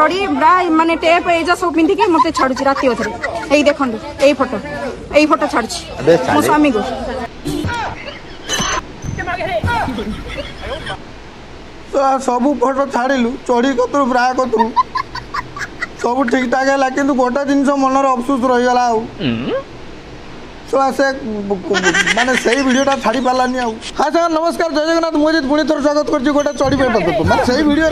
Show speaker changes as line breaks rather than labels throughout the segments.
चढ़ी माने टेप एजा सब पिंधिकी मते छाड़ुची राति अधरे एई देखंदु एई फोटो छाड़ुची मो स्वामी को
सबू फोटो छाड़िलु चढ़ी कतरू ब्रा कतरू सब ठीक ठाक है कि गोटे जिन मनर अफसोस रहीगला से माने सही वीडियोटा छाड़ी पारानी हाँ सर नमस्कार जय जगन्नाथ मुझे पुणी थर स्वागत कर गोटे चढ़ी पेट मैं सही वीडियो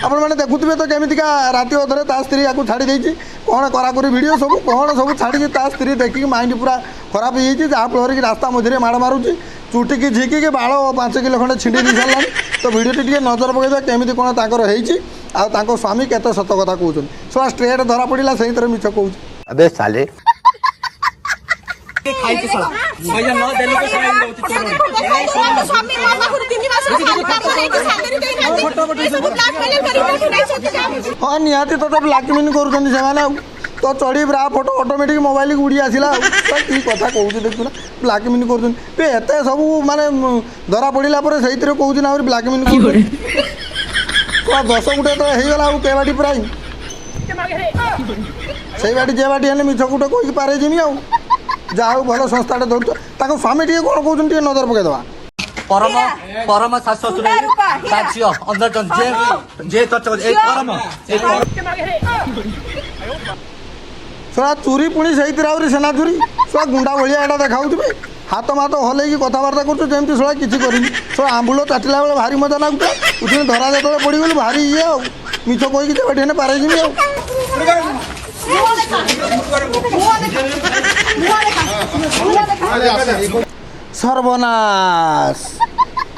आपने देखुए तो केमिका राति अधरे ता स्त्री या छाड़ी देती कौन कराकुरी वीडियो सब कौन सब छाड़ी ता स्त्री देखिए माइंड पूरा खराब हो जहाँफल कि रास्ता मझे माड़ मारुची चुटी की झिकी बाल 5 किलो खंडे छिंडी दी सारा तो वीडियोटी टे नजर पकड़ा केमी कौन तर स्वामी केते सत कथा कहते सो स्ट्रेट धरा पड़ा से मिछ कहे हाँ निहाती तो ब्लाकमेल कर तो चढ़ी ब्रा फोटो ऑटोमेटिक मोबाइल उड़ी आसला कि कथा कहूँ देखुना ब्लाकमेल करते सब माने धरा पड़ा से कहूँ ब्लाकमेल कर 10 गुटे तो होगला के बाटी प्राय से बाटी जे बाटी मिछ गुटे कही पारे जिमी जाओ भल संस्थाटे धर स्वामी टे कौन कहते नजर पकईदवा
परम परम शाश्वत
सला चोरी पुणी से सेना चोरी सला गुंडा भाया यहाँ देखा हाथ मात हल्ले कथबार्ता करते सला किसी करनी सला आंबुल चाटिला बेले भारी मजा लगुता उठे धरा जो पड़गली भारी ये मिछ कहीकि जेबाटी पारे जिमी सर्वनाश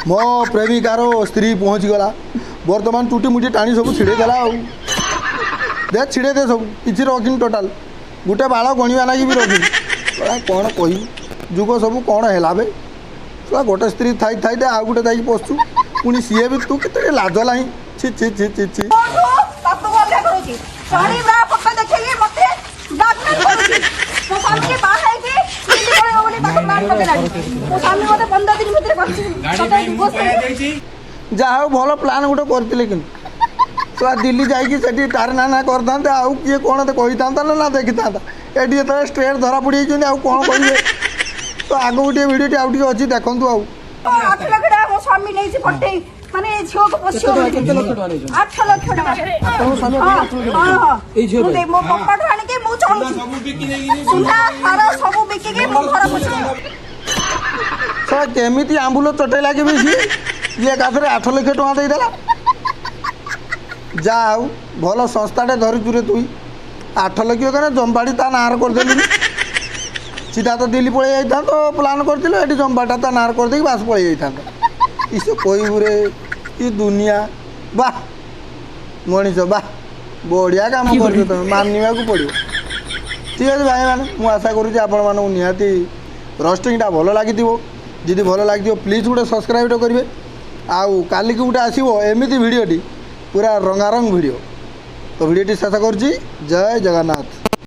मो प्रेमिकार स्त्री पहुँची गला बर्तमान चुटी मुटी टाणी सब छिड़ेदेला देख छिड़े दे सब किसी रखी टोटाल गोटे बाल गणवा लगी भी रखी कौन कह जुग सब कौन है बे गोटे स्त्री थाई थाई दे आउ गोटे जाकि पशु पुणी सी भी तू के लाज ला छि छि छि छि छि जहा भल प्लान गोटे करते कि दिल्ली जाकि तार नाना करते आउ किए कौन कही था ना देखी था ये जो स्ट्रेट धरा पड़ी आउ कौन कहे तो आग गोटे भिडियो आउ अच्छी देखु
माने झियो को पछियो 8 लाख टका मो पप्पा ठाने के मु चाहू सब बिकी नै सुना हारा सब बिकी के मो घर पछियो
सर केमिति आंबुल चटे लागे भी ये काथरे 8 लाख टका दे देला जाऊ भल संस्थाटे धरिचुरे तुई 8 लाख कने जम्बाड़ी ता नार कर देली सीधा तो दिल्ली पळे जाइता तो प्लान करथिलो एठी जम्बाटा ता नार कर देकी बास पळे जाइता इसे कहबू रे ये दुनिया वाह मनीष वाह बढ़िया काम कर मानवा पड़ो ठीक है भाई मैंने मुझे आशा करुँच आपण निहाती रोस्टिंगटा भल लगी जी भल लगी प्लीज गोटे सब्सक्राइब करेंगे आउ काली गोटे आसो एमती भिडटी पूरा रंगारंग भिड तो भिडटी शेष कर जय जगन्नाथ।